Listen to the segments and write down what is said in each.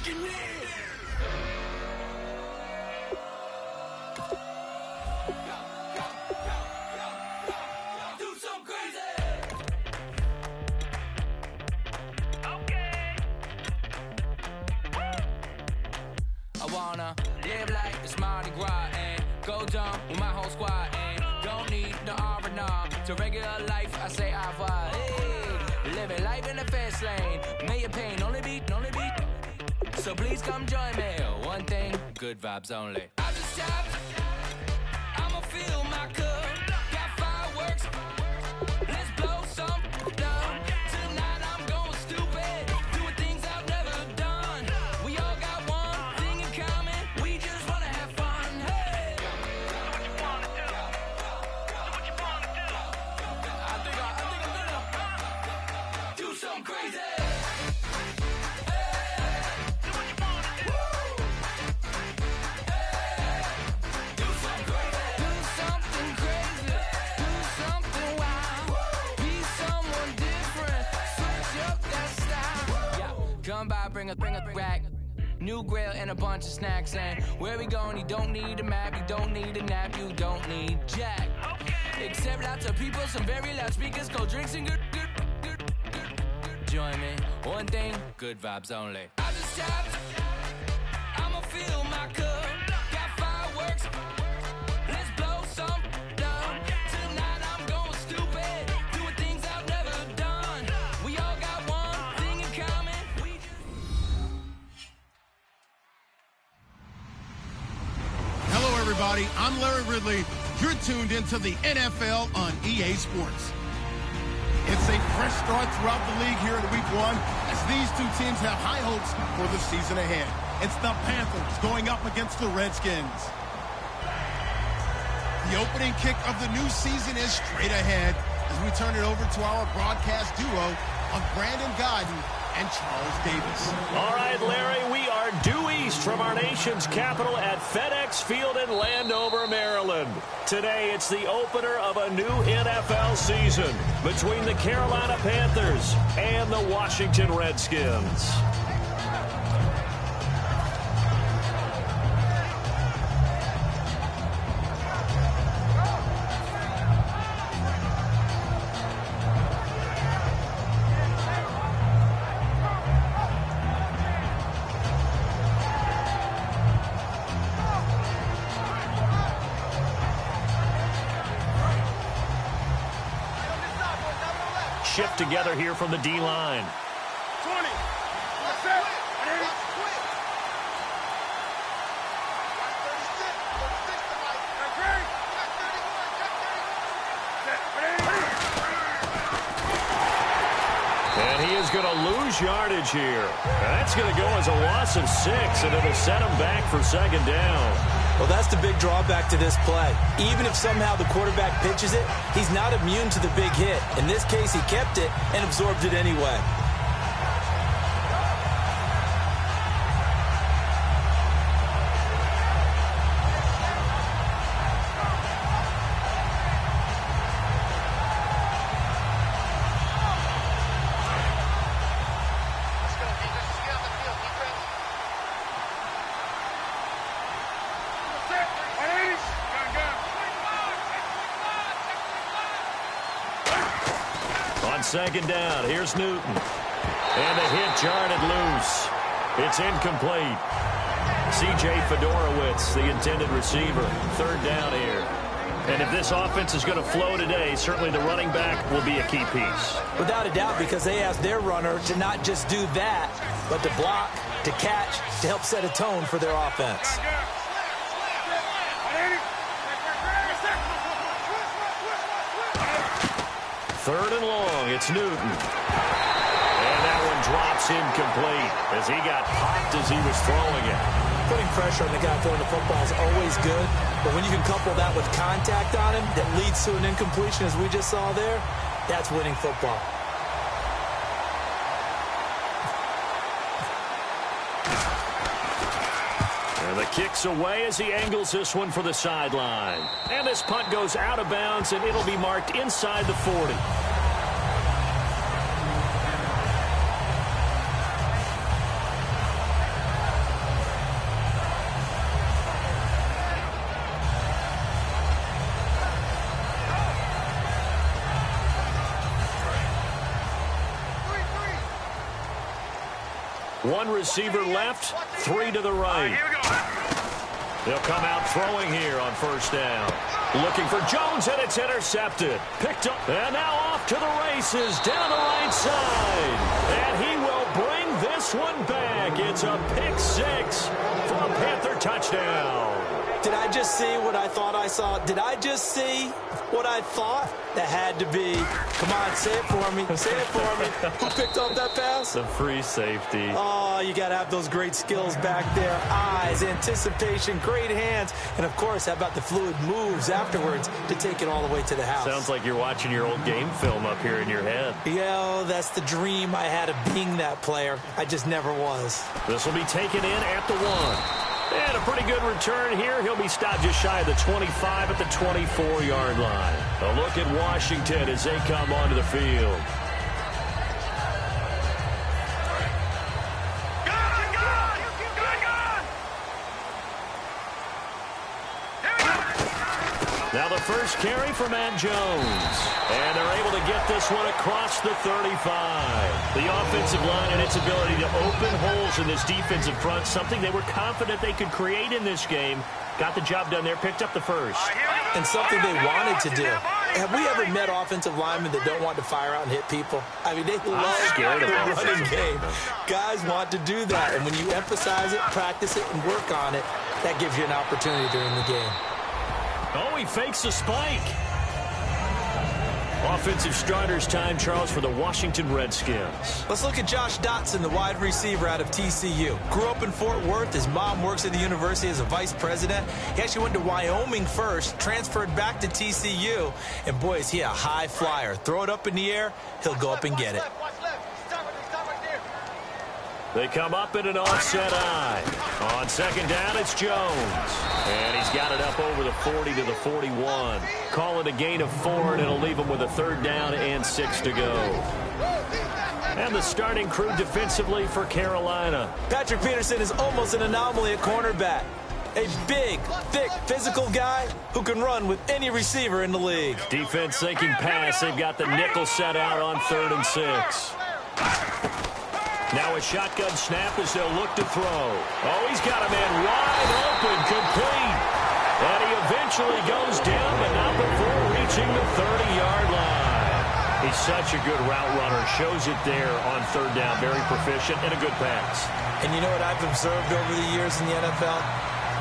I wanna live like it's Mardi Gras and go dumb with my whole squad and don't need no R&R. To regular life, I say au revoir. Hey, living life in the fast lane. May your pain only be. So please come join me. One thing, good vibes only. I just stopped. I'ma fill my cup. Got fireworks. Let's blow some down. Tonight I'm going stupid. Doing things I've never done. We all got one thing in common. We just wanna have fun. Hey. Do what you wanna do. Do what you wanna do. I think I'm gonna do something crazy. Come by, bring a rack. New grill and a bunch of snacks. And where we going, you don't need a map, you don't need a nap, you don't need jack. Except lots of people, some very loud speakers, cold drinks and good. Join me, one thing, good vibes only. I just stopped, I'ma fill my cup. Got fireworks, let's blow some down. Tonight I'm going stupid, doing things I've never done. We all got one thing in common. Hello, everybody. I'm Larry Ridley. You're tuned into the NFL on EA Sports. It's a fresh start throughout the league here in week one as these two teams have high hopes for the season ahead. It's the Panthers going up against the Redskins. The opening kick of the new season is straight ahead as we turn it over to our broadcast duo of Brandon Godden and Charles Davis. All right, Larry, we are due east from our nation's capital at FedEx Field in Landover, Maryland. Today, it's the opener of a new NFL season between the Carolina Panthers and the Washington Redskins. Shift together here from the D-line. 20. And he is going to lose yardage here. And that's going to go as a loss of 6, and it'll set him back for second down. Well, that's the big drawback to this play. Even if somehow the quarterback pitches it, he's not immune to the big hit. In this case, he kept it and absorbed it anyway. Second down, here's Newton. And a hit jarred loose. It's incomplete. C.J. Fedorowicz, the intended receiver. Third down here. And if this offense is going to flow today, certainly the running back will be a key piece. Without a doubt, because they asked their runner to not just do that, but to block, to catch, to help set a tone for their offense. Third and long, it's Newton. And that one drops incomplete as he got popped as he was throwing it. Putting pressure on the guy throwing the football is always good, but when you can couple that with contact on him that leads to an incompletion as we just saw there, that's winning football. And the kick's away as he angles this one for the sideline. And this punt goes out of bounds, and it'll be marked inside the 40. One receiver left, 3 to the right. They'll come out throwing here on first down. Looking for Jones, and it's intercepted. Picked up, and now off to the races down the right side. And he will bring this one back. It's a pick 6 for a Panther touchdown. Did I just see what I thought I saw? Did I just see what I thought? That had to be. Come on, say it for me. Say it for me. Who picked up that pass? The free safety. Oh, you got to have those great skills back there. Eyes, anticipation, great hands. And, of course, how about the fluid moves afterwards to take it all the way to the house? Sounds like you're watching your old game film up here in your head. Yeah, that's the dream I had of being that player. I just never was. This will be taken in at the 1. And a pretty good return here. He'll be stopped just shy of the 25 at the 24-yard line. A look at Washington as they come onto the field. Now the first carry for Matt Jones. And they're able to get this one across the 35. The offensive line and its ability to open holes in this defensive front, something they were confident they could create in this game. Got the job done there, picked up the first. And something they wanted to do. Have we ever met offensive linemen that don't want to fire out and hit people? I mean, they love the running game. Guys want to do that. And when you emphasize it, practice it, and work on it, that gives you an opportunity during the game. Oh, he fakes a spike. Offensive starters time, Charles, for the Washington Redskins. Let's look at Josh Dotson, the wide receiver out of TCU. Grew up in Fort Worth. His mom works at the university as a vice president. He actually went to Wyoming first, transferred back to TCU, and boy, is he a high flyer. Throw it up in the air, he'll go up and get it. They come up in an offset eye. On second down, it's Jones. And he's got it up over the 40 to the 41. Call it a gain of 4, and it'll leave him with a third down and 6 to go. And the starting crew defensively for Carolina. Patrick Peterson is almost an anomaly at cornerback. A big, thick, physical guy who can run with any receiver in the league. Defense thinking pass. They've got the nickel set out on 3rd and 6. Now a shotgun snap as they'll look to throw. Oh, he's got a man wide open, complete. And he eventually goes down, but not before reaching the 30-yard line. He's such a good route runner. Shows it there on 3rd down. Very proficient and a good pass. And you know what I've observed over the years in the NFL?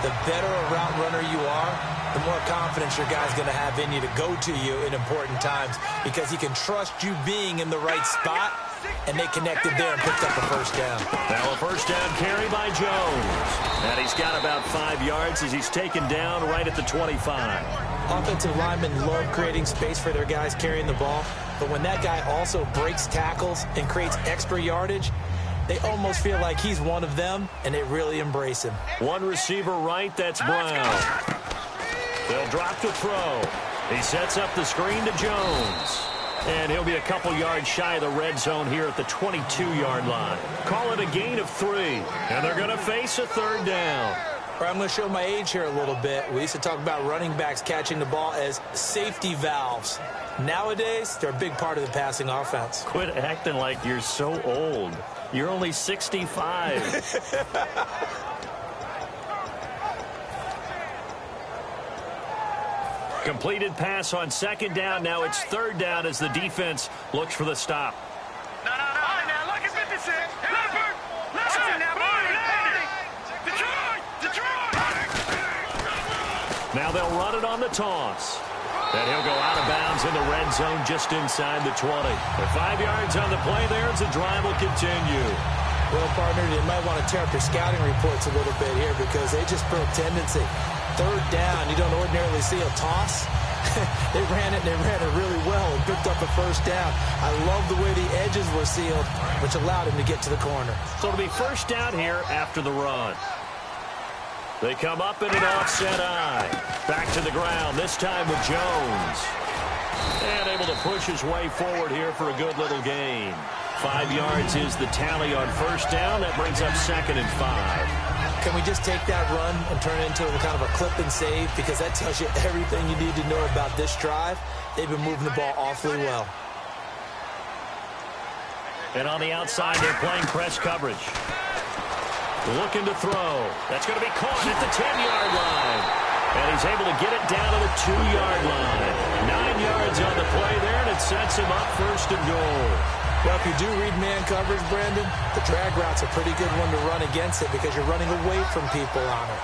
The better a route runner you are, the more confidence your guy's going to have in you to go to you in important times because he can trust you being in the right spot. And they connected there and picked up a first down. Now a first down carry by Jones. And he's got about 5 yards as he's taken down right at the 25. Offensive linemen love creating space for their guys carrying the ball. But when that guy also breaks tackles and creates extra yardage, they almost feel like he's one of them, and they really embrace him. One receiver right, that's Brown. They'll drop to throw. He sets up the screen to Jones. And he'll be a couple yards shy of the red zone here at the 22-yard line. Call it a gain of 3. And they're going to face a 3rd down. I'm going to show my age here a little bit. We used to talk about running backs catching the ball as safety valves. Nowadays, they're a big part of the passing offense. Quit acting like you're so old. You're only 65. Completed pass on 2nd down. Now it's 3rd down as the defense looks for the stop. No. All right, now, look, it's 56. Listen, now, Detroit! Now they'll run it on the toss. And he'll go out of bounds in the red zone just inside the 20. They're 5 yards on the play there as the drive will continue. Well, partner, they might want to tear up their scouting reports a little bit here because they just broke tendency. 3rd down, you don't ordinarily see a toss. They ran it really well and picked up a first down. I love the way the edges were sealed, which allowed him to get to the corner. So it'll be first down here after the run. They come up in an offset eye. Back to the ground, this time with Jones. And able to push his way forward here for a good little gain. 5 yards is the tally on first down. That brings up 2nd and 5. Can we just take that run and turn it into kind of a clip and save? Because that tells you everything you need to know about this drive. They've been moving the ball awfully well. And on the outside, they're playing press coverage. looking to throw. That's going to be caught at the 10-yard line. And he's able to get it down to the 2-yard line. 9 yards on the play there, and it sets him up first and goal. Well, if you do read man coverage, Brandon, the drag route's a pretty good one to run against it because you're running away from people on it.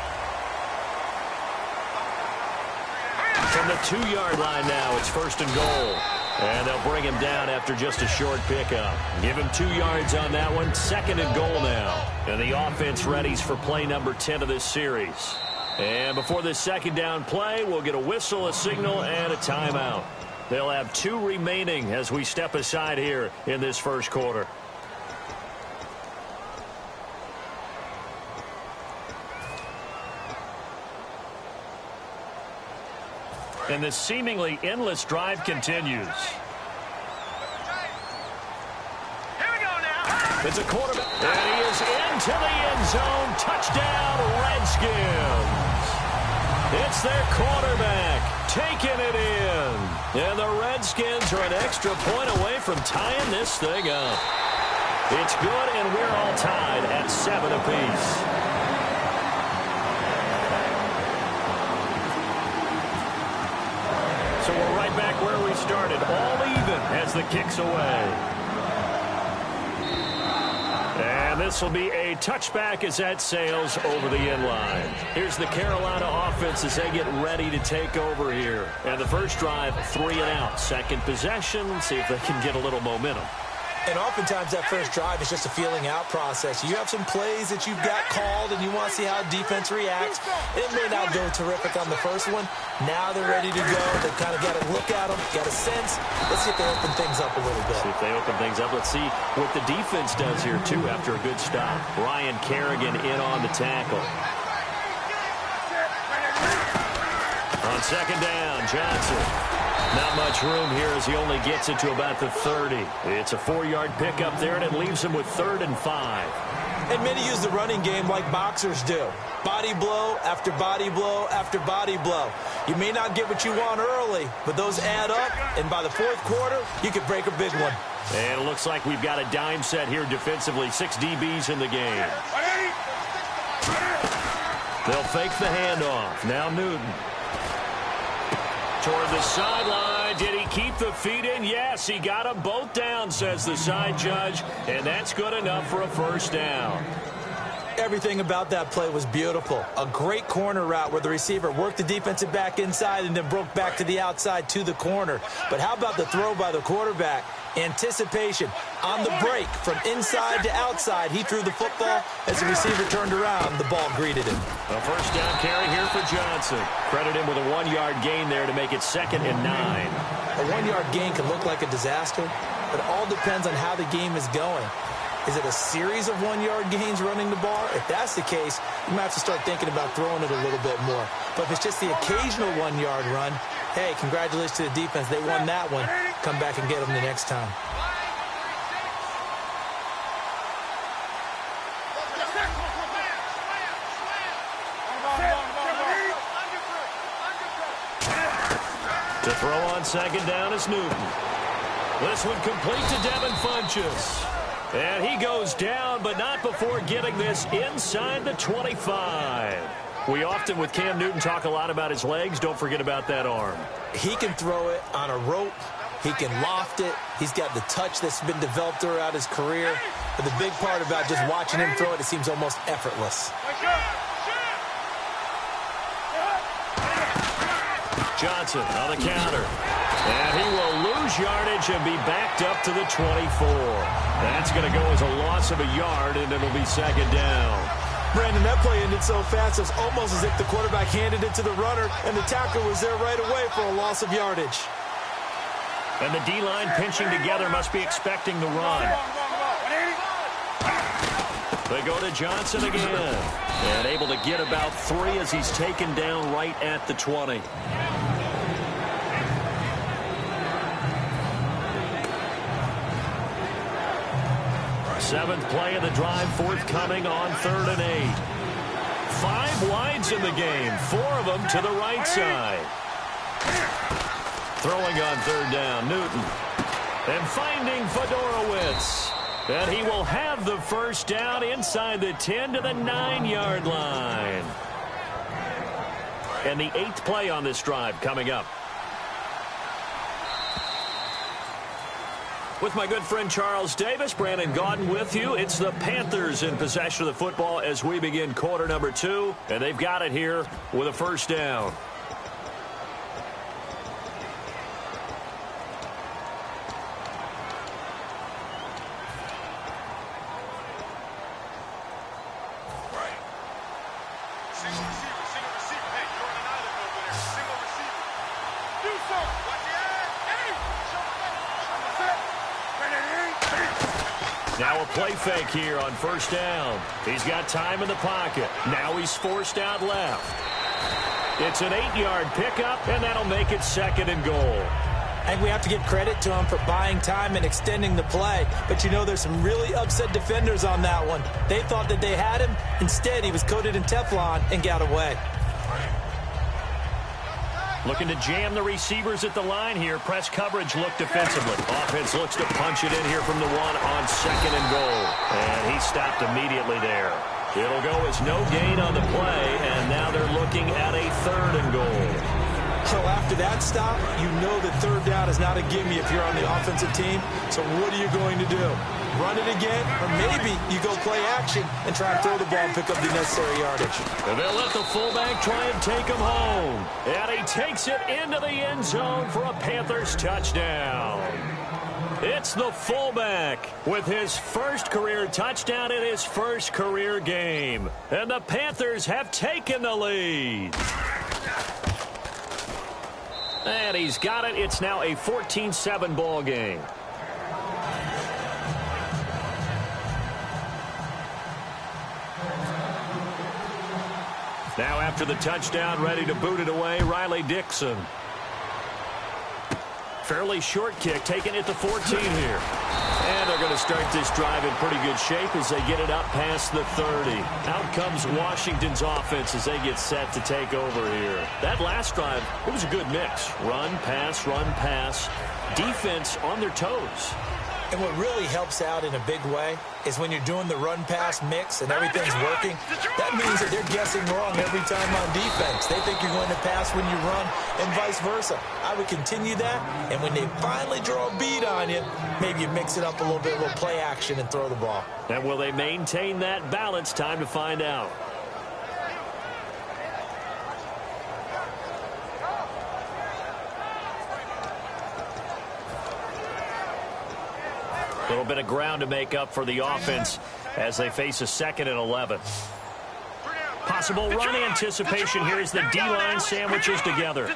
From the 2-yard line now, it's first and goal. And they'll bring him down after just a short pickup. Give him 2 yards on that one. Second and goal now. And the offense readies for play number 10 of this series. And before this second down play, we'll get a whistle, a signal, and a timeout. They'll have 2 remaining as we step aside here in this first quarter. And this seemingly endless drive continues. Here we go now. It's a quarterback. And he is into the end zone. Touchdown, Redskins. It's their quarterback taking it in. And the Redskins are an extra point away from tying this thing up. It's good, and we're all tied at 7 apiece. So we're right back where we started, all even as the kick's away. And this will be a touchback as that sails over the end line. Here's the Carolina offense as they get ready to take over here. And the first drive, 3 and out. Second possession, see if they can get a little momentum. And oftentimes that first drive is just a feeling out process. You have some plays that you've got called and you want to see how defense reacts. It may not go terrific on the first one. Now they're ready to go. They've kind of got to look at them, got a sense. Let's see if they open things up a little bit. See if they open things up. Let's see what the defense does here, too, after a good stop. Ryan Kerrigan in on the tackle. On second down, Johnson. Not much room here as he only gets it to about the 30. It's a 4-yard pickup there, and it leaves him with 3rd and 5. And many use the running game like boxers do. Body blow after body blow after body blow. You may not get what you want early, but those add up, and by the 4th quarter, you could break a big one. And it looks like we've got a dime set here defensively. 6 DBs in the game. They'll fake the handoff. Now Newton. Toward the sideline. Did he keep the feet in? Yes, he got them both down, says the side judge. And that's good enough for a first down. Everything about that play was beautiful. A great corner route where the receiver worked the defensive back inside and then broke back to the outside to the corner. But how about the throw by the quarterback? Anticipation on the break from inside to outside. He threw the football. As the receiver turned around, the ball greeted him. A first down carry here for Johnson. Credit him with a 1-yard gain there to make it 2nd and 9. A 1-yard gain can look like a disaster, but it all depends on how the game is going. Is it a series of 1-yard gains running the ball? If that's the case, you might have to start thinking about throwing it a little bit more. But if it's just the occasional 1-yard run, hey, congratulations to the defense. They won that one. Come back and get them the next time. To throw on second down is Newton. This one complete to Devin Funchess. And he goes down, but not before getting this inside the 25. We often, with Cam Newton, talk a lot about his legs. Don't forget about that arm. He can throw it on a rope. He can loft it. He's got the touch that's been developed throughout his career. But the big part about just watching him throw it, it seems almost effortless. Johnson on the counter. And he will lose yardage and be backed up to the 24. That's going to go as a loss of a yard, and it'll be second down. Brandon, that play ended so fast, it was almost as if the quarterback handed it to the runner, and the tackler was there right away for a loss of yardage. And the D-line pinching together must be expecting the run. They go to Johnson again. And able to get about 3 as he's taken down right at the 20. Seventh play of the drive forthcoming on 3rd and 8. 5 wides in the game, 4 of them to the right side. Throwing on 3rd down, Newton. And finding Fedorowicz. And he will have the first down inside the 10 to the 9-yard line. And the 8th play on this drive coming up. With my good friend Charles Davis, Brandon Gaudin with you. It's the Panthers in possession of the football as we begin quarter number 2. And they've got it here with a first down. Now a play fake here on first down. He's got time in the pocket. Now he's forced out left. It's an 8-yard pickup, and that'll make it 2nd and goal. I think we have to give credit to him for buying time and extending the play. But, you know, there's some really upset defenders on that one. They thought that they had him. Instead, he was coated in Teflon and got away. Looking to jam the receivers at the line here. Press coverage look defensively. Offense looks to punch it in here from the 1 on 2nd and goal. And he stopped immediately there. It'll go as no gain on the play, and now they're looking at a 3rd and goal. So after that stop, you know that 3rd down is not a gimme if you're on the offensive team. So what are you going to do? Run it again, or maybe you go play action and try and throw the ball and pick up the necessary yardage. And they'll let the fullback try and take him home. And he takes it into the end zone for a Panthers touchdown. It's the fullback with his first career touchdown in his first career game. And the Panthers have taken the lead. And he's got it. It's now a 14-7 ball game. Now after the touchdown, ready to boot it away, Riley Dixon. Fairly short kick, taking it to 14 here. And they're going to start this drive in pretty good shape as they get it up past the 30. Out comes Washington's offense as they get set to take over here. That last drive, it was a good mix. Run, pass, defense on their toes. And what really helps out in a big way is when you're doing the run-pass mix and everything's working, that means that they're guessing wrong every time on defense. They think you're going to pass when you run and vice versa. I would continue that, and when they finally draw a bead on you, maybe you mix it up a little bit, a little play action, and throw the ball. And will they maintain that balance? Time to find out. A little bit of ground to make up for the offense as they face a 2nd and 11. Possible run anticipation here as the D-line sandwiches together.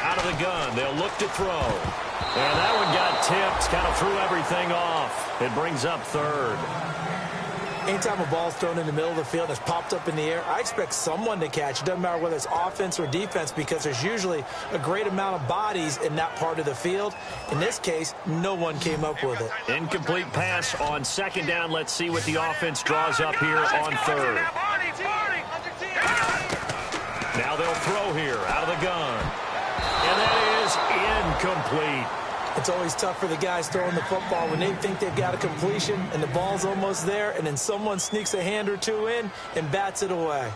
Out of the gun, they'll look to throw. And that one got tipped, kind of threw everything off. It brings up 3rd. Anytime a ball's thrown in the middle of the field and it's popped up in the air, I expect someone to catch. It doesn't matter whether it's offense or defense because there's usually a great amount of bodies in that part of the field. In this case, no one came up with it. Incomplete pass on 2nd down. Let's see what the offense draws up here on 3rd. Now they'll throw here out of the gun. And that is incomplete. It's always tough for the guys throwing the football when they think they've got a completion and the ball's almost there, and then someone sneaks a hand or two in and bats it away.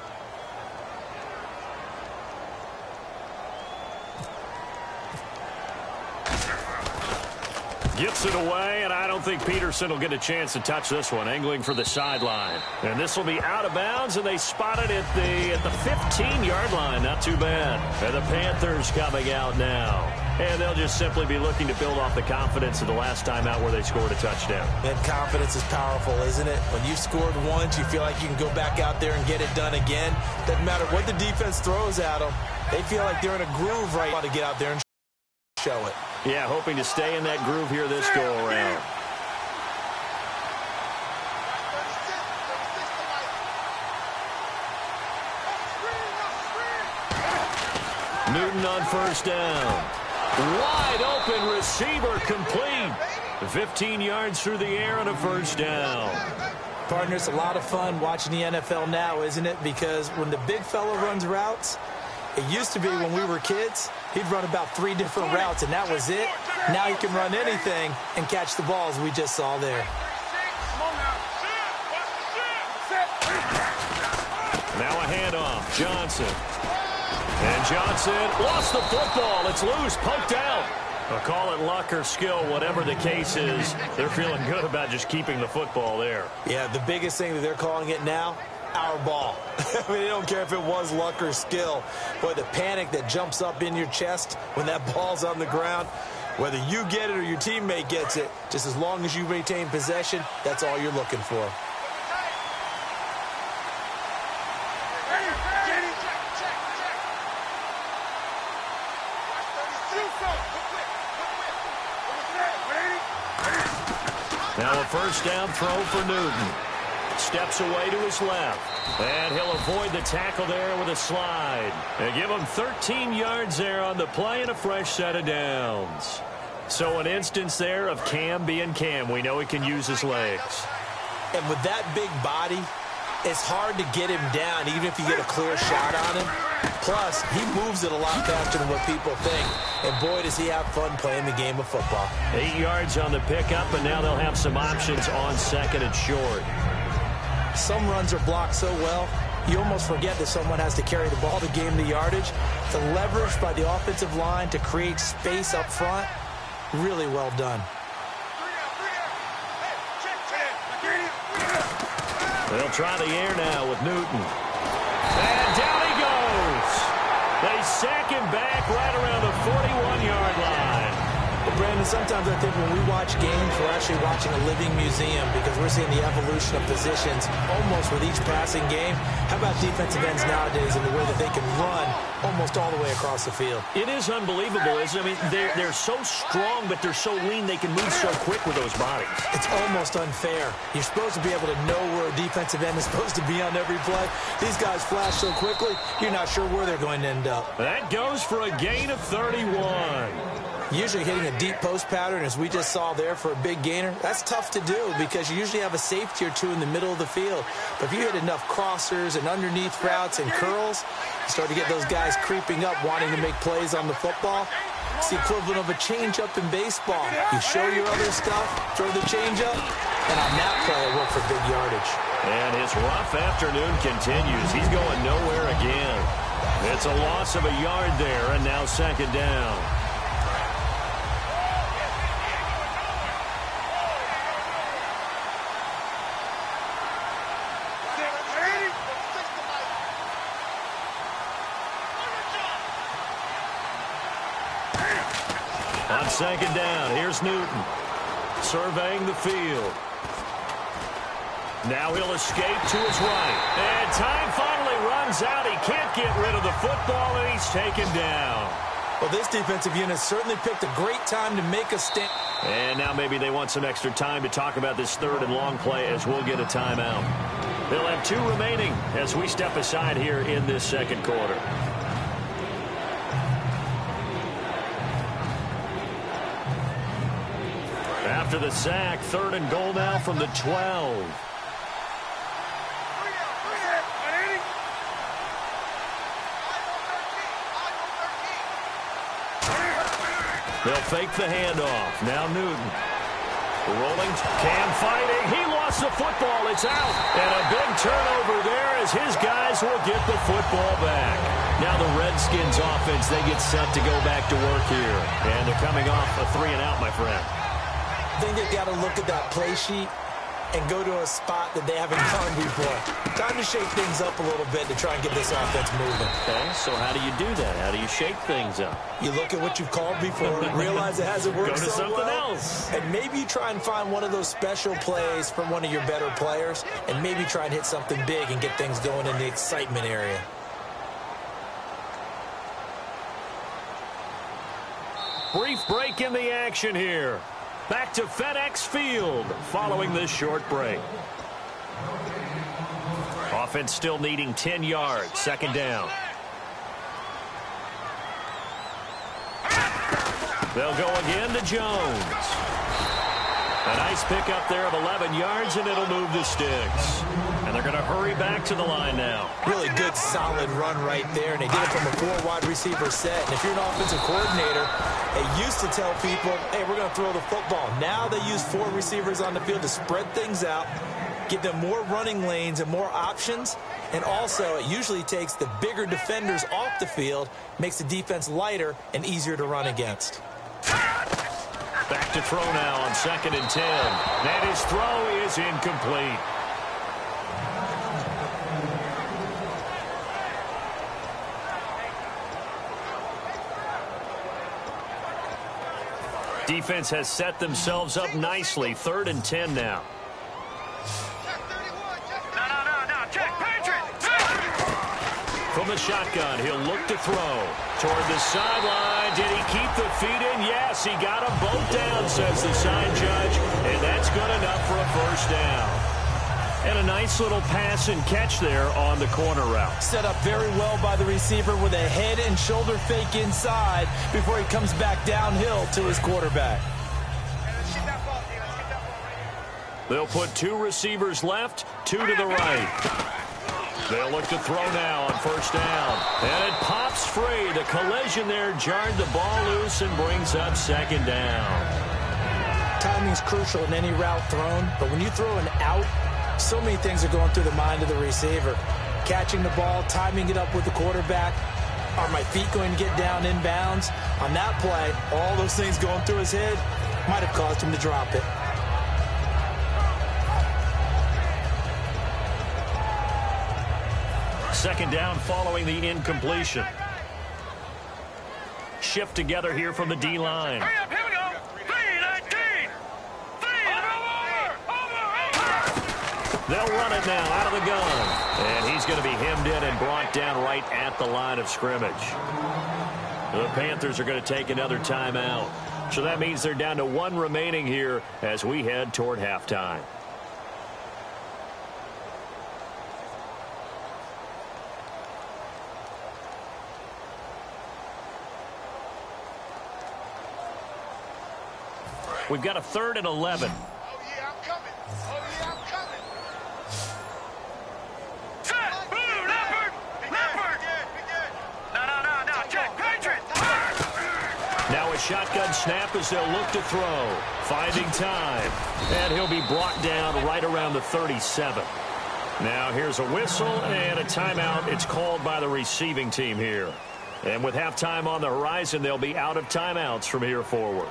Gets it away, and I don't think Peterson will get a chance to touch this one. Angling for the sideline. And this will be out of bounds, and they spot it at the 15-yard line. Not too bad. And the Panthers coming out now. And they'll just simply be looking to build off the confidence of the last time out where they scored a touchdown. And confidence is powerful, isn't it? When you've scored once, you feel like you can go back out there and get it done again. Doesn't matter what the defense throws at them. They feel like they're in a groove right now to get out there and show it. Yeah, hoping to stay in that groove here this go-around. Newton on first down. Wide open receiver complete. 15 yards through the air and a first down. Partner, it's a lot of fun watching the NFL now, isn't it? Because when the big fella runs routes, It used to be when we were kids, he'd run about 3 different routes, and that was it. Now he can run anything and catch the balls we just saw there. Now a handoff. Johnson. And Johnson lost the football. It's loose, poked out. I'll call it luck or skill, whatever the case is. They're feeling good about just keeping the football there. Yeah, the biggest thing that they're calling it now, our ball. I mean, they don't care if it was luck or skill. Boy, the panic that jumps up in your chest when that ball's on the ground, whether you get it or your teammate gets it, just as long as you maintain possession, that's all you're looking for. Now a first down throw for Newton. Steps away to his left. And he'll avoid the tackle there with a slide. And give him 13 yards there on the play and a fresh set of downs. So an instance there of Cam being Cam. We know he can use his legs. And with that big body, it's hard to get him down, even if you get a clear shot on him. Plus, he moves it a lot faster than what people think. And boy, does he have fun playing the game of football. 8 yards on the pickup, and now they'll have some options on second and short. Some runs are blocked so well, you almost forget that someone has to carry the ball to gain the yardage. The leverage by the offensive line to create space up front, really well done. They'll try the air now with Newton. And down he goes. They sack him back right around the 41-yard line. Well, Brandon, sometimes I think when we watch games, we're actually watching a living museum because we're seeing the evolution of positions almost with each passing game. How about defensive ends nowadays and the way that they can run almost all the way across the field? It is unbelievable, isn't it? I mean, they're so strong, but they're so lean. They can move so quick with those bodies. It's almost unfair. You're supposed to be able to know where a defensive end is supposed to be on every play. These guys flash so quickly, you're not sure where they're going to end up. That goes for a gain of 31. Usually hitting a deep post pattern, as we just saw there, for a big gainer, that's tough to do because you usually have a safety or two in the middle of the field. But if you hit enough crossers and underneath routes and curls, you start to get those guys creeping up, wanting to make plays on the football. It's the equivalent of a changeup in baseball. You show your other stuff, throw the changeup, and on that play, it worked for big yardage. And his rough afternoon continues. He's going nowhere again. It's a loss of a yard there, and now second down. On second down, here's Newton, surveying the field. Now he'll escape to his right. And time finally runs out. He can't get rid of the football, and he's taken down. Well, this defensive unit certainly picked a great time to make a stand. And now maybe they want some extra time to talk about this third and long play as we'll get a timeout. They'll have 2 remaining as we step aside here in this second quarter. After the sack, third and goal now from the 12. They'll fake the handoff. Now Newton. Rolling. Cam fighting. He lost the football. It's out. And a big turnover there as his guys will get the football back. Now the Redskins offense, they get set to go back to work here. And they're coming off a 3-and-out, my friend. I think they've got to look at that play sheet and go to a spot that they haven't gone before. Time to shake things up a little bit to try and get this offense moving. Okay, so how do you do that? How do you shake things up? You look at what you've called before, realize it hasn't worked Go to so something well, else. and maybe you try and find one of those special plays from one of your better players, and maybe try and hit something big and get things going in the excitement area. Brief break in the action here. Back to FedEx Field following this short break. Offense still needing 10 yards. Second down. They'll go again to Jones. A nice pickup there of 11 yards, and it'll move the sticks. And they're going to hurry back to the line now. Really good, solid run right there, and they did it from a 4-wide receiver set. And if you're an offensive coordinator, they used to tell people, hey, we're going to throw the football. Now they use 4 receivers on the field to spread things out, give them more running lanes and more options. And also, it usually takes the bigger defenders off the field, makes the defense lighter and easier to run against. Back to throw now on 2nd and 10. And his throw is incomplete. Defense has set themselves up nicely. 3rd and 10 now. From the shotgun, he'll look to throw. Toward the sideline. Did he keep the feet in? Yes, he got them both down, says the sign judge. And that's good enough for a first down. And a nice little pass and catch there on the corner route. Set up very well by the receiver with a head and shoulder fake inside before he comes back downhill to his quarterback. They'll put 2 receivers left, 2 to the right. They'll look to throw now on 1st down. And it pops free. The collision there jarred the ball loose and brings up 2nd down. Timing is crucial in any route thrown, but when you throw an out, so many things are going through the mind of the receiver. Catching the ball, timing it up with the quarterback. Are my feet going to get down inbounds? On that play, all those things going through his head might have caused him to drop it. Second down following the incompletion. Shift together here from the D-line. Hurry up, here we go. 3-19. They'll run it now out of the gun. And he's going to be hemmed in and brought down right at the line of scrimmage. The Panthers are going to take another timeout. So that means they're down to 1 remaining here as we head toward halftime. We've got a 3rd and 11. Oh, yeah, I'm coming. Oh, yeah, I'm coming. Set. Blue, Leopard. Leopard. No. Check. Patriot. Now a shotgun snap as they'll look to throw. Finding time. And he'll be brought down right around the 37. Now here's a whistle and a timeout. It's called by the receiving team here. And with halftime on the horizon, they'll be out of timeouts from here forward.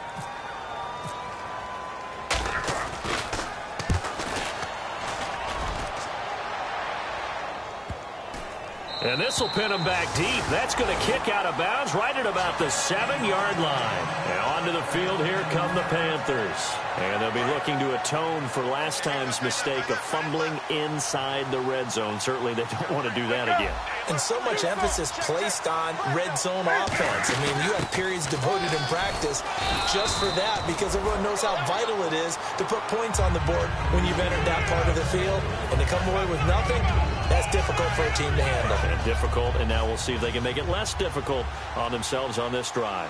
And this will pin him back deep. That's going to kick out of bounds right at about the 7-yard line. And onto the field here come the Panthers. And they'll be looking to atone for last time's mistake of fumbling inside the red zone. Certainly they don't want to do that again. And so much emphasis placed on red zone offense. I mean, you have periods devoted in practice just for that because everyone knows how vital it is to put points on the board when you've entered that part of the field. And to come away with nothing, that's difficult for a team to handle. And difficult, and now we'll see if they can make it less difficult on themselves on this drive.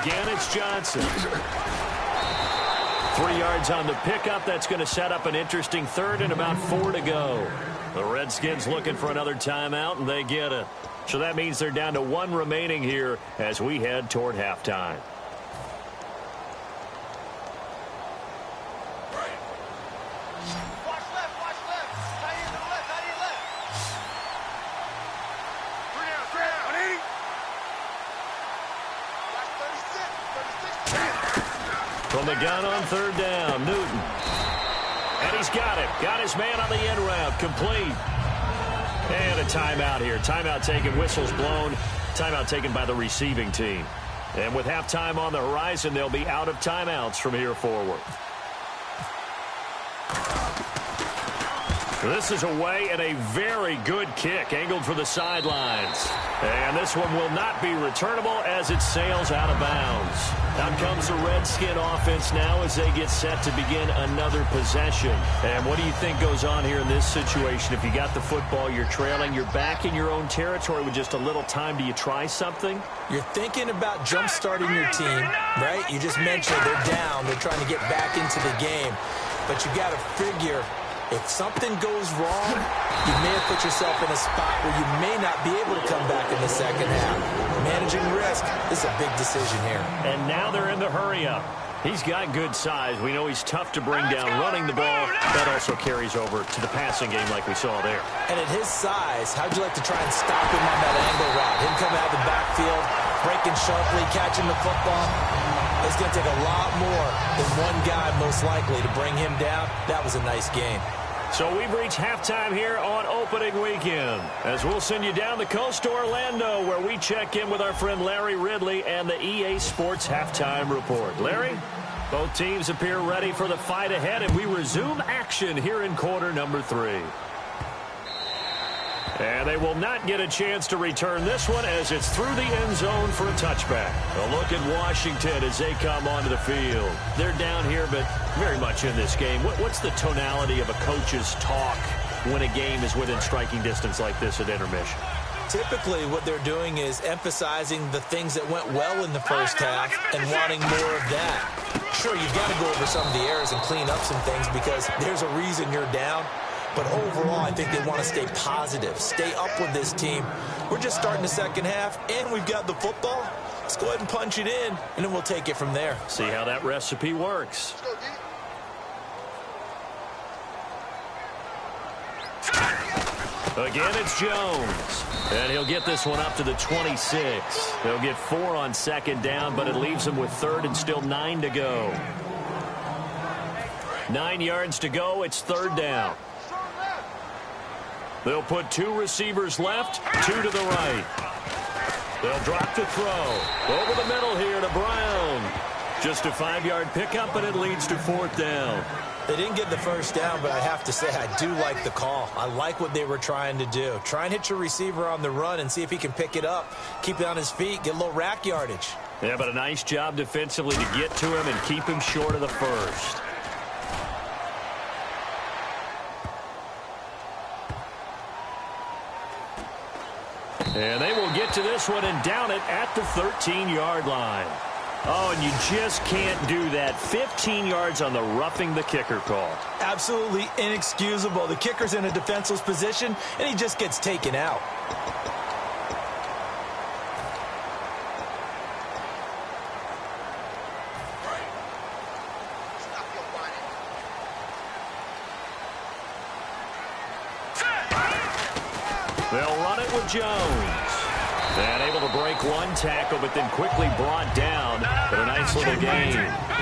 Again, it's Johnson. 3 yards on the pickup. That's going to set up an interesting 3rd and about 4 to go. The Redskins looking for another timeout, and they get it. So that means they're down to 1 remaining here as we head toward halftime. From the gun on 3rd down, Newton. And he's got it. Got his man on the end route. Complete. And a timeout here. Timeout taken, whistles blown. Timeout taken by the receiving team. And with halftime on the horizon, they'll be out of timeouts from here forward. This is away and a very good kick, angled for the sidelines. And this one will not be returnable as it sails out of bounds. Out comes the Redskin offense now as they get set to begin another possession. And what do you think goes on here in this situation? If you got the football, you're trailing, you're back in your own territory with just a little time. Do you try something? You're thinking about jump-starting your team, right? You just mentioned they're down. They're trying to get back into the game. But you got to figure, if something goes wrong, you may have put yourself in a spot where you may not be able to come back in the second half. Managing risk is a big decision here. And now they're in the hurry-up. He's got good size. We know he's tough to bring down running the ball. That also carries over to the passing game like we saw there. And at his size, how'd you like to try and stop him on that angle route? Him coming out of the backfield, breaking sharply, catching the football. It's going to take a lot more than one guy, most likely, to bring him down. That was a nice game. So we've reached halftime here on opening weekend, as we'll send you down the coast to Orlando, where we check in with our friend Larry Ridley and the EA Sports Halftime Report. Larry, both teams appear ready for the fight ahead, and we resume action here in quarter number 3. And they will not get a chance to return this one as it's through the end zone for a touchback. A look at Washington as they come onto the field. They're down here, but very much in this game. What's the tonality of a coach's talk when a game is within striking distance like this at intermission? Typically, what they're doing is emphasizing the things that went well in the first half and wanting more of that. Sure, you've got to go over some of the errors and clean up some things because there's a reason you're down. But overall, I think they want to stay positive, stay up with this team. We're just starting the second half, and we've got the football. Let's go ahead and punch it in, and then we'll take it from there. See how that recipe works. Again, it's Jones. And he'll get this one up to the 26. They'll get 4 on second down, but it leaves them with third and still 9 to go. 9 yards to go. It's third down. They'll put 2 receivers left, 2 to the right. They'll drop the throw. Over the middle here to Brown. Just a 5-yard pickup, and it leads to fourth down. They didn't get the first down, but I have to say I do like the call. I like what they were trying to do. Try and hit your receiver on the run and see if he can pick it up, keep it on his feet, get a little rack yardage. Yeah, but a nice job defensively to get to him and keep him short of the first. And they will get to this one and down it at the 13-yard line. Oh, and you just can't do that. 15 yards on the roughing the kicker call. Absolutely inexcusable. The kicker's in a defenseless position, and he just gets taken out. They'll run it with Jones. And able to break one tackle, but then quickly brought down. But a nice little gain.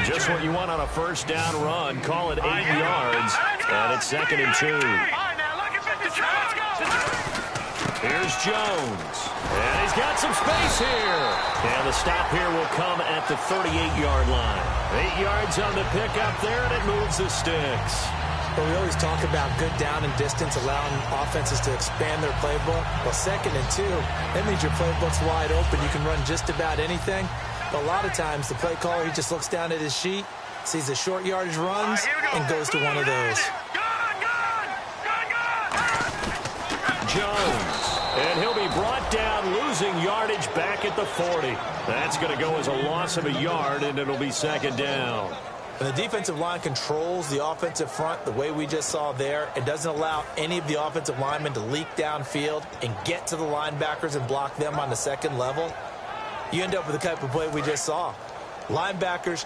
Just what you want on a first down run. Call it 8 yards. And it's 2nd and 2. Here's Jones. And he's got some space here. And the stop here will come at the 38-yard line. 8 yards on the pickup there, and it moves the sticks. But we always talk about good down and distance, allowing offenses to expand their playbook. Well, 2nd and 2, that means your playbook's wide open. You can run just about anything. But a lot of times, the play caller, he just looks down at his sheet, sees the short yardage runs, and goes to one of those. Jones. And he'll be brought down, losing yardage back at the 40. That's going to go as a loss of a yard, and it'll be 2nd down. And the defensive line controls the offensive front the way we just saw there. It doesn't allow any of the offensive linemen to leak downfield and get to the linebackers and block them on the second level. You end up with the type of play we just saw. Linebackers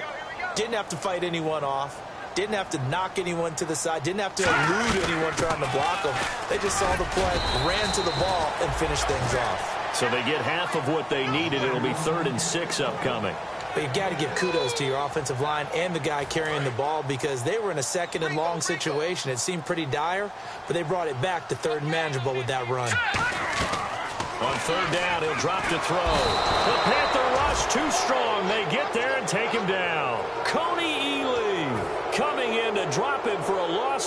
didn't have to fight anyone off, didn't have to knock anyone to the side, didn't have to elude anyone trying to block them. They just saw the play, ran to the ball, and finished things off. So they get half of what they needed. It'll be 3rd and 6 upcoming. But you've got to give kudos to your offensive line and the guy carrying the ball because they were in a 2nd and long situation. It seemed pretty dire, but they brought it back to 3rd and manageable with that run. On 3rd down, he'll drop to throw. The Panther rush too strong. They get there and take him down. Coney Ely coming in to drop him for a loss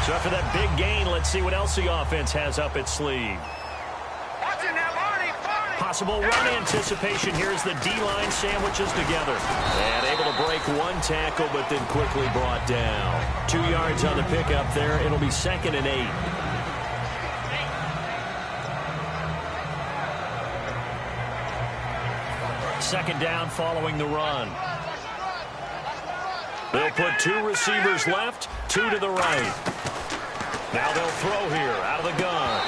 So after that big gain, let's see what else the offense has up its sleeve. Possible run anticipation. Here's the D-line sandwiches together. And able to break one tackle, but then quickly brought down. 2 yards on the pickup there. It'll be 2nd and 8. Second down following the run. They'll put 2 receivers left, 2 to the right. Now they'll throw here out of the gun.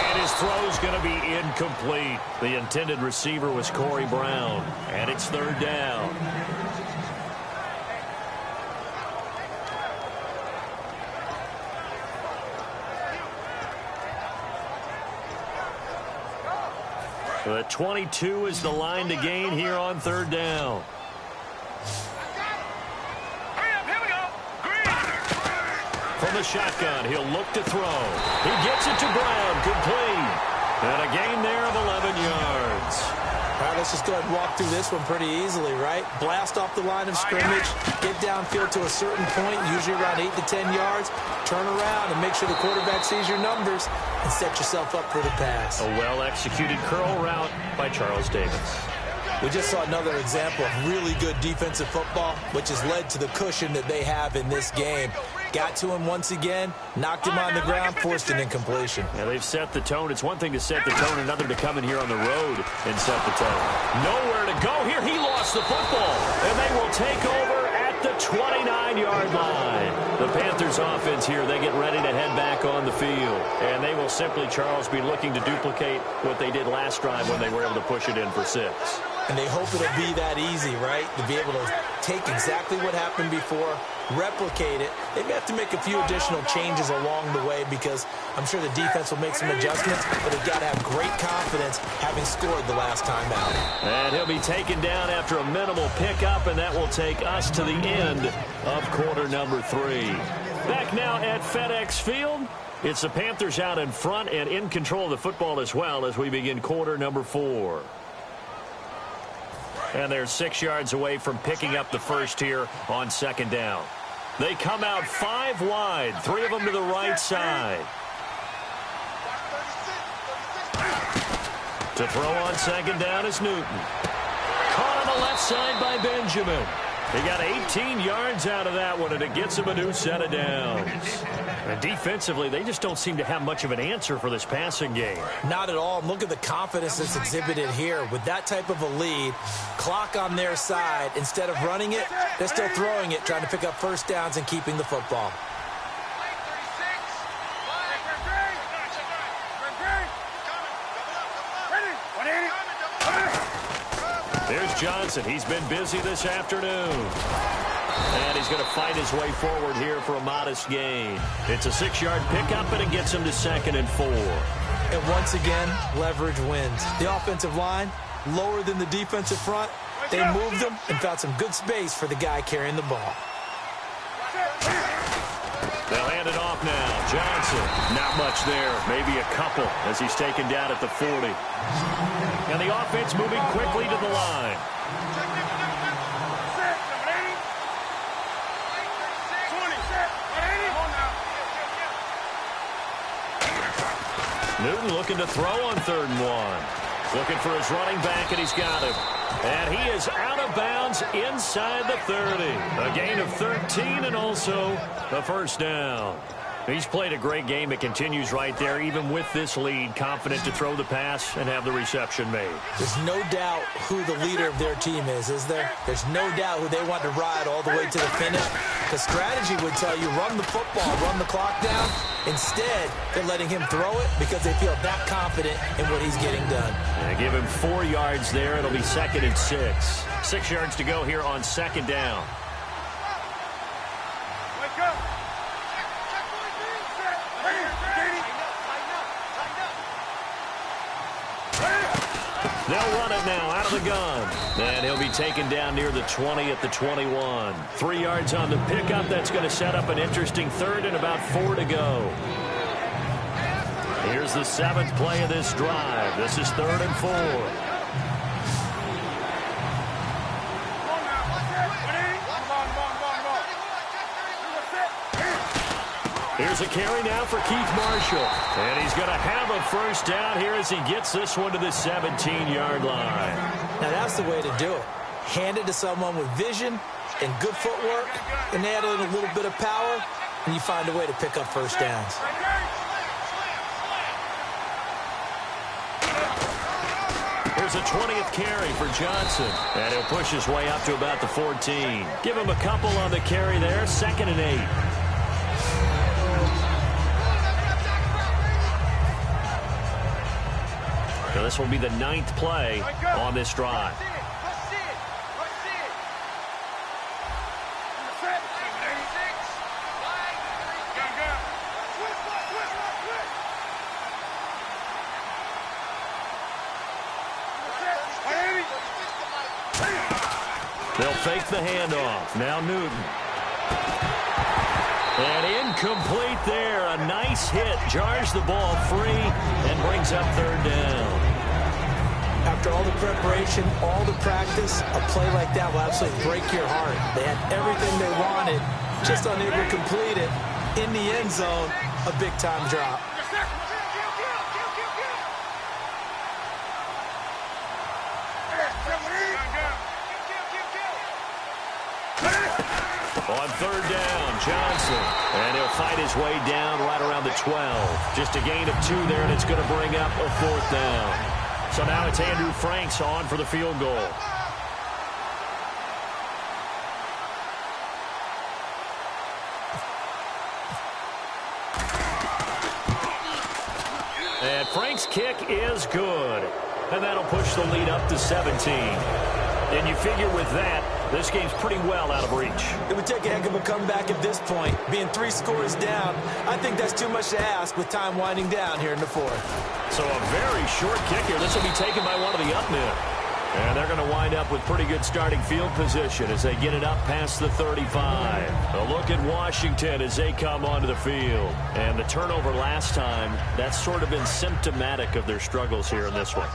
And his throw's going to be incomplete. The intended receiver was Corey Brown. And it's 3rd down. The 22 is the line to gain here on 3rd down. From the shotgun, he'll look to throw. He gets it to Brown, complete. And a gain there of 11 yards. All right, let's just go ahead and walk through this one pretty easily, right? Blast off the line of scrimmage, get downfield to a certain point, usually around 8 to 10 yards, turn around and make sure the quarterback sees your numbers and set yourself up for the pass. A well-executed curl route by Charles Davis. We just saw another example of really good defensive football, which has led to the cushion that they have in this game. Got to him once again, knocked him on the ground, forced an incompletion. Yeah, they've set the tone. It's one thing to set the tone, another to come in here on the road and set the tone. Nowhere to go here. He lost the football, and they will take over at the 29-yard line. The Panthers offense here, they get ready to head back on the field. And they will simply, Charles, be looking to duplicate what they did last drive when they were able to push it in for 6. And they hope it'll be that easy, right? To be able to take exactly what happened before, replicate it. They may have to make a few additional changes along the way because I'm sure the defense will make some adjustments, but they've got to have great confidence having scored the last time out. And he'll be taken down after a minimal pickup, and that will take us to the end of quarter number 3. Back now at FedEx Field. It's the Panthers out in front and in control of the football as well as we begin quarter number 4. And they're 6 yards away from picking up the first here on 2nd down. They come out 5 wide, 3 of them to the right side. To throw on 2nd down is Newton. Caught on the left side by Benjamin. He got 18 yards out of that one, and it gets him a new set of downs. And defensively, they just don't seem to have much of an answer for this passing game. Not at all. Look at the confidence that's exhibited here. With that type of a lead, clock on their side, instead of running it, they're still throwing it, trying to pick up first downs and keeping the football. There's Johnson. He's been busy this afternoon. And he's going to fight his way forward here for a modest gain. It's a 6-yard pickup, and it gets him to 2nd and 4. And once again, leverage wins. The offensive line, lower than the defensive front. They moved them and found some good space for the guy carrying the ball. They'll hand it off now. Johnson, not much there. Maybe a couple as he's taken down at the 40. And the offense moving quickly to the line. Newton looking to throw on 3rd and 1. Looking for his running back, and he's got him. And he is out of bounds inside the 30. A gain of 13 and also the first down. He's played a great game. It continues right there, even with this lead, confident to throw the pass and have the reception made. There's no doubt who the leader of their team is there? There's no doubt who they want to ride all the way to the finish. The strategy would tell you, run the football, run the clock down. Instead, they're letting him throw it because they feel that confident in what he's getting done. Yeah, give him 4 yards there. It'll be 2nd and 6. 6 yards to go here on 2nd down. Wake up. They'll run it now out of the gun. And he'll be taken down near the 20 at the 21. 3 yards on the pickup. That's going to set up an interesting 3rd and about 4 to go. Here's the 7th play of this drive. This is 3rd and 4. Here's a carry now for Keith Marshall. And he's going to have a first down here as he gets this one to the 17-yard line. Now, that's the way to do it. Hand it to someone with vision and good footwork, and add in a little bit of power, and you find a way to pick up first downs. Here's a 20th carry for Johnson. And he'll push his way up to about the 14. Give him a couple on the carry there. 2nd and 8. So this will be the 9th play on this drive. They'll fake the handoff. Now Newton. And incomplete there. A nice hit. Jars the ball free and brings up 3rd down. After all the preparation, all the practice, a play like that will absolutely break your heart. They had everything they wanted, just unable to complete it. In the end zone, a big-time drop. On 3rd down, Johnson. And he'll fight his way down right around the 12. Just a gain of 2 there, and it's going to bring up a 4th down. So now it's Andrew Franks on for the field goal. And Frank's kick is good. And that'll push the lead up to 17. And you figure with that, this game's pretty well out of reach. It would take a heck of a comeback at this point. Being 3 scores down, I think that's too much to ask with time winding down here in the 4th. So a very short kick here. This will be taken by one of the up men. And they're going to wind up with pretty good starting field position as they get it up past the 35. A look at Washington as they come onto the field. And the turnover last time, that's sort of been symptomatic of their struggles here in this one.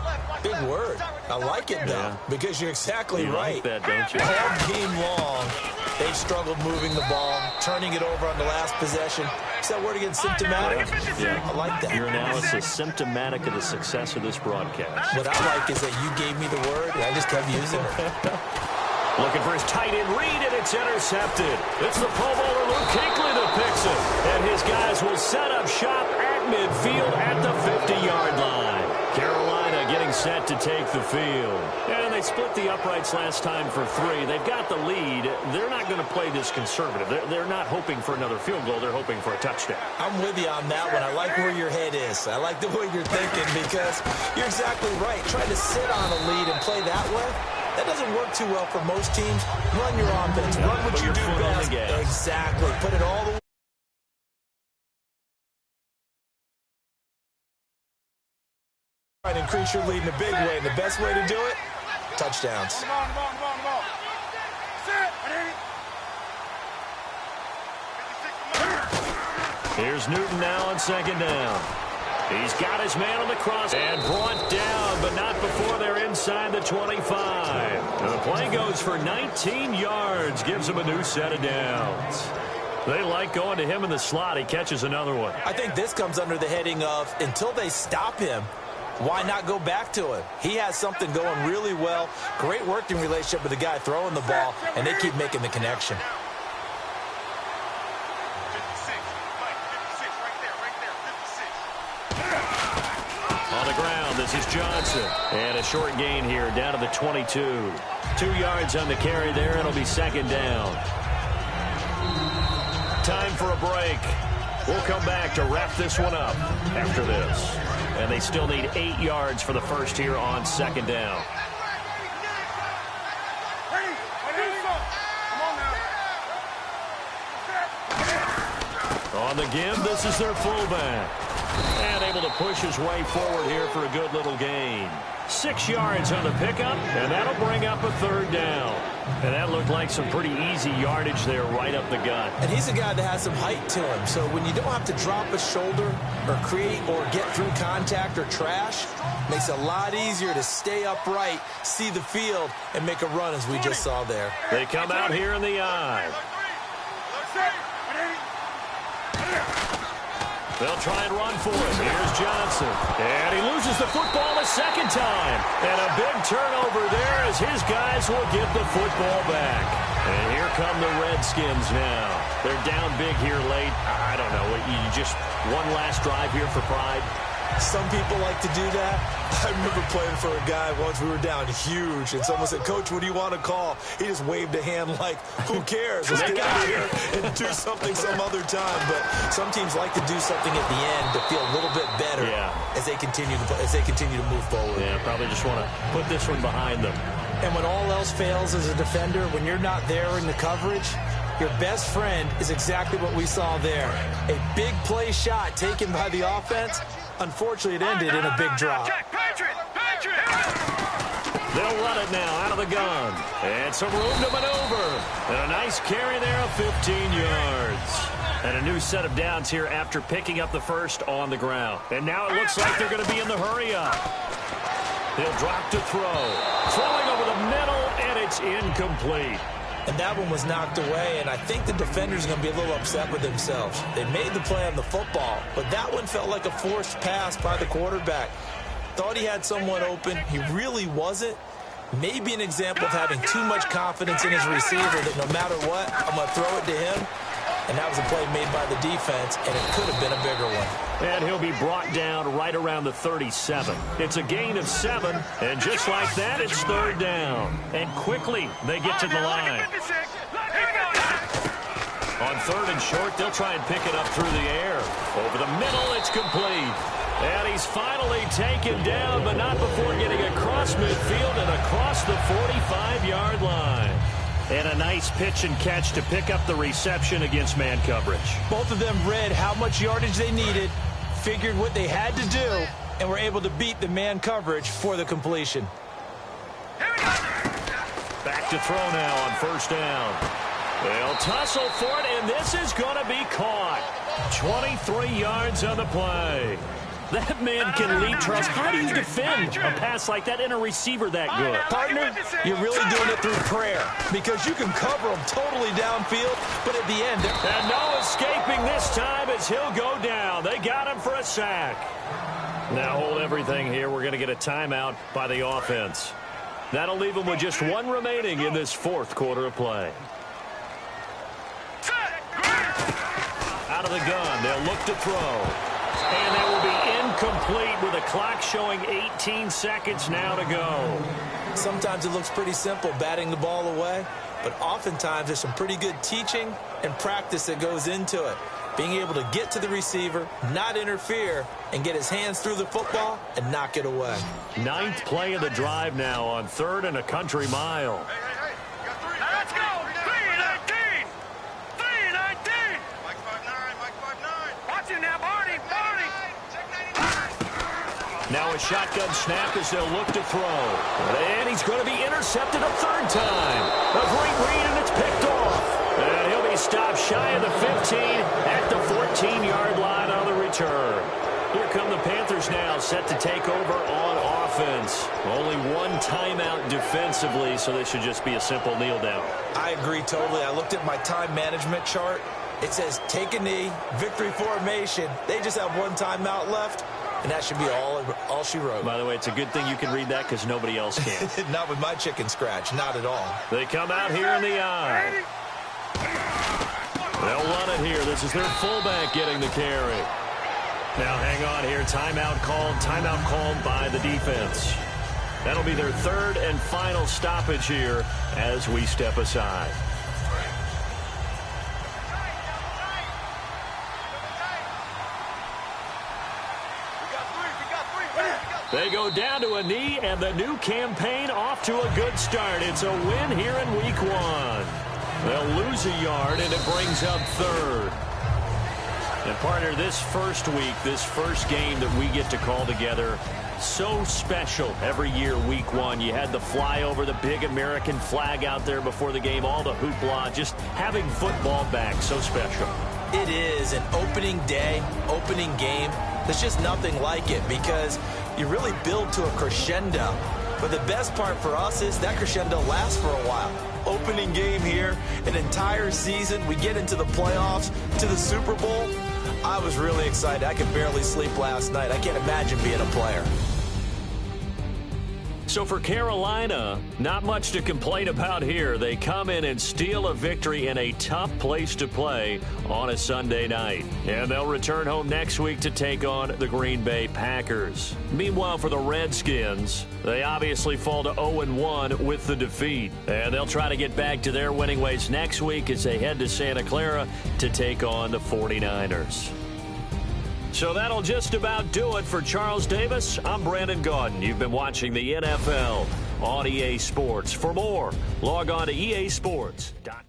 Big word. I like it, though, because you're exactly right. Like that, don't you? All game long, they've struggled moving the ball, turning it over on the last possession. Is that word again, symptomatic? Yeah. I like that. Your analysis symptomatic of the success of this broadcast. What I like is that you gave me the word, and I just kept using it. Looking for his tight end read, and it's intercepted. It's the Pro Bowler Luke Kuechly that picks it. And his guys will set up shop at midfield at the 50-yard line. Carolina getting set to take the field. And they split the uprights last time for 3. They've got the lead. They're not going to play this conservative. They're not hoping for another field goal. They're hoping for a touchdown. I'm with you on that one. I like where your head is. I like the way you're thinking because you're exactly right. Trying to sit on a lead and play that way, that doesn't work too well for most teams. Run your offense. Run what you do best. Exactly. Put it all the way. And increase your lead in a big way. And the best way to do it, touchdowns. Here's Newton now on 2nd down. He's got his man on the cross and brought down, but not before they're inside the 25. And the play goes for 19 yards, gives him a new set of downs. They like going to him in the slot. He catches another one. I think this comes under the heading of until they stop him, why not go back to him? He has something going really well. Great working relationship with the guy throwing the ball, and they keep making the connection. On the ground, this is Johnson. And a short gain here down to the 22. 2 yards on the carry there. It'll be 2nd down. Time for a break. We'll come back to wrap this one up after this. And they still need 8 yards for the first here on 2nd down. On the give, this is their fullback. And able to push his way forward here for a good little gain. 6 yards on the pickup, and that'll bring up a 3rd down. And that looked like some pretty easy yardage there right up the gut. And he's a guy that has some height to him. So when you don't have to drop a shoulder or create or get through contact or trash, makes it a lot easier to stay upright, see the field, and make a run as we just saw there. They come out here in the eye. They'll try and run for it. Here's Johnson. And he loses the football a second time. And a big turnover there as his guys will get the football back. And here come the Redskins now. They're down big here late. I don't know. You just one last drive here for pride. Some people like to do that. I remember playing for a guy once. We were down huge, and someone said, "Coach, what do you want to call?" He just waved a hand like, "Who cares? Let's get out of here and do something some other time." But some teams like to do something at the end to feel a little bit better as they continue to move forward. Yeah, probably just want to put this one behind them. And when all else fails as a defender, when you're not there in the coverage, your best friend is exactly what we saw there. A big play shot taken by the offense. Unfortunately, it ended in a big drop. They'll run it now out of the gun. And some room to maneuver. And a nice carry there of 15 yards. And a new set of downs here after picking up the first on the ground. And now it looks like they're going to be in the hurry-up. He'll drop to throw. Throwing over the middle, and it's incomplete. And that one was knocked away, and I think the defenders are going to be a little upset with themselves. They made the play on the football, but that one felt like a forced pass by the quarterback. Thought he had someone open. He really wasn't. Maybe an example of having too much confidence in his receiver that no matter what, I'm going to throw it to him. And that was a play made by the defense, and it could have been a bigger one. And he'll be brought down right around the 37. It's a gain of 7, and just like that, it's third down. And quickly, they get to the line. On third and short, they'll try and pick it up through the air. Over the middle, it's complete. And he's finally taken down, but not before getting across midfield and across the 45-yard line. And a nice pitch and catch to pick up the reception against man coverage. Both of them read how much yardage they needed, figured what they had to do, and were able to beat the man coverage for the completion. Back to throw now on first down. They'll tussle for it, and this is going to be caught. 23 yards on the play. That man can lead, Charles. How do you defend a pass like that and a receiver that good? Partner, you're really doing it through prayer because you can cover them totally downfield, but at the end... And no escaping this time as he'll go down. They got him for a sack. Now hold everything here. We're going to get a timeout by the offense. That'll leave them with just one remaining in this fourth quarter of play. Out of the gun, they'll look to throw. And that will be incomplete with a clock showing 18 seconds now to go. Sometimes it looks pretty simple, batting the ball away, but oftentimes there's some pretty good teaching and practice that goes into it. Being able to get to the receiver, not interfere, and get his hands through the football and knock it away. Ninth play of the drive now on third and a country mile. Let's go! 3-19! 3-19! Mike 5'9", Watch it now, Barney! Now a shotgun snap as they'll look to throw. And he's going to be intercepted a third time. A great read, and it's picked off. And he'll be stopped shy of the 15 at the 14-yard line on the return. Here come the Panthers now, set to take over on offense. Only one timeout defensively, so this should just be a simple kneel down. I agree totally. I looked at my time management chart. It says take a knee, victory formation. They just have one timeout left. And that should be all she wrote. By the way, it's a good thing you can read that because nobody else can. Not with my chicken scratch. Not at all. They come out here in the eye. They'll run it here. This is their fullback getting the carry. Now hang on here. Timeout called by the defense. That'll be their third and final stoppage here as we step aside. They go down to a knee, and the new campaign off to a good start. It's a win here in week 1. They'll lose a yard, and it brings up third. And, partner, this first week, this first game that we get to call together, so special every year, week 1. You had the flyover, the big American flag out there before the game, all the hoopla, just having football back, so special. It is an opening day, opening game. There's just nothing like it because you really build to a crescendo. But the best part for us is that crescendo lasts for a while. Opening game here, an entire season. We get into the playoffs, to the Super Bowl. I was really excited. I could barely sleep last night. I can't imagine being a player. So for Carolina, not much to complain about here. They come in and steal a victory in a tough place to play on a Sunday night. And they'll return home next week to take on the Green Bay Packers. Meanwhile, for the Redskins, they obviously fall to 0-1 with the defeat. And they'll try to get back to their winning ways next week as they head to Santa Clara to take on the 49ers. So that'll just about do it for Charles Davis. I'm Brandon Gaudin. You've been watching the NFL on EA Sports. For more, log on to easports.com.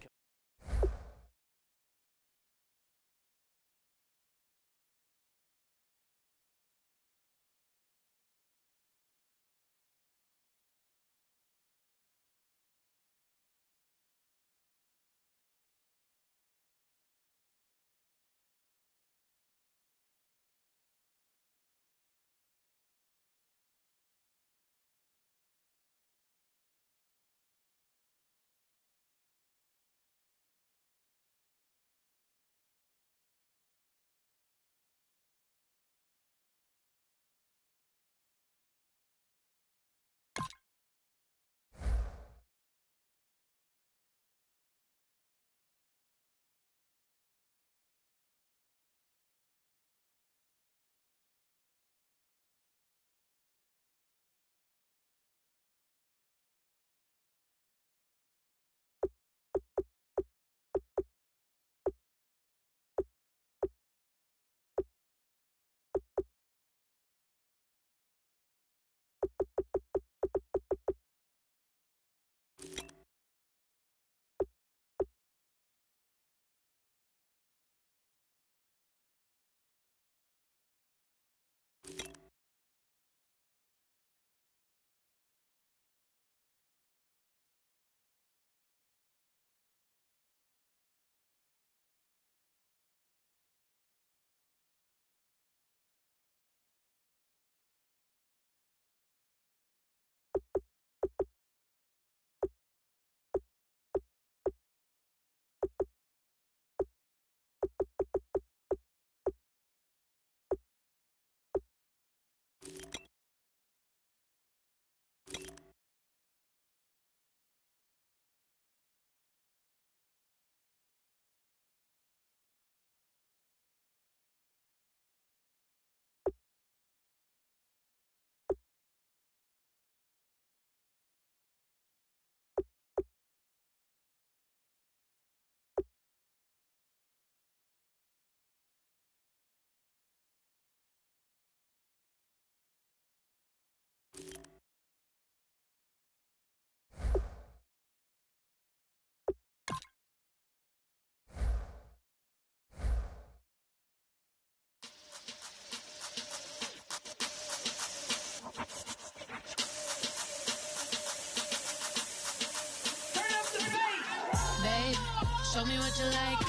Show me what you like.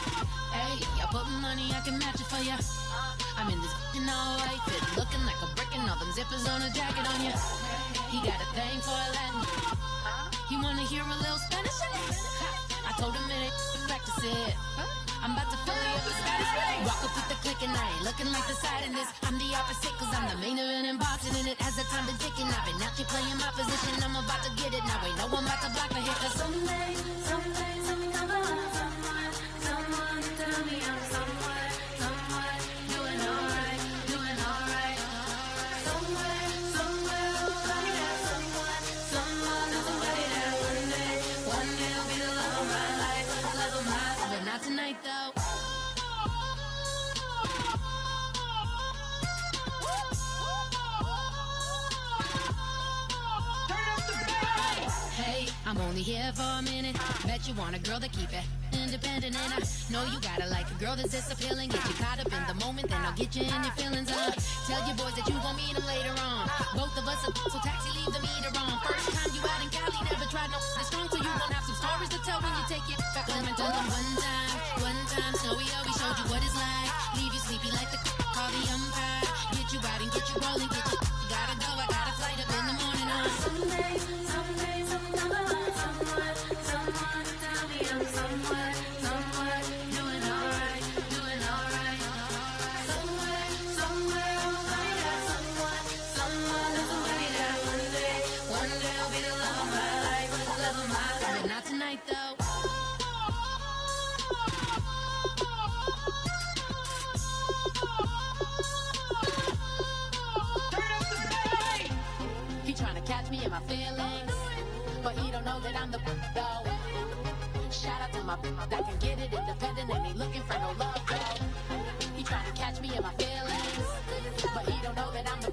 Hey, I put money, I can match it for ya. I'm in this all white fit, looking like a brick and all them zippers on a jacket on ya. He got a thing for a Latin. He wanna hear a little Spanish in it. I told him it ain't practice it. I'm about to fill you up with Spanish. Walk up with the click and I ain't looking like the side in this. I'm the opposite cause I'm the main event and boxing in it. As the time been ticking, I've been out here playing my position. I'm about to get it now. Ain't no one about to block my hit. Cause someday, something come along. Someone tell me I'm somewhere, doing alright. Somewhere, somebody that someone, somebody that one day will be the love of my life, but not tonight though. Hey, I'm only here for a minute. Bet you want a girl to keep it independent, and I know you gotta like a girl that's this appealing. Get you caught up in the moment, then I'll get you in your feelings. Tell your boys that you gon' meet them later on. Both of us are so taxi, leave the meter on. First time you out in Cali, never tried no this strong, so you gon' have some stories to tell when you take it back home and tell them one time, Snowy always showed you what it's like. Leave you sleepy like the call the umpire. Get you out and get you rolling, get you gotta go. I got a flight up in the morning on someday, something come along. Someone tell me I'm somewhere, doing alright. know that I'm the though. Shout out to my that can get it independent and ain't looking for no love though. He trying to catch me in my feelings, but he don't know that I'm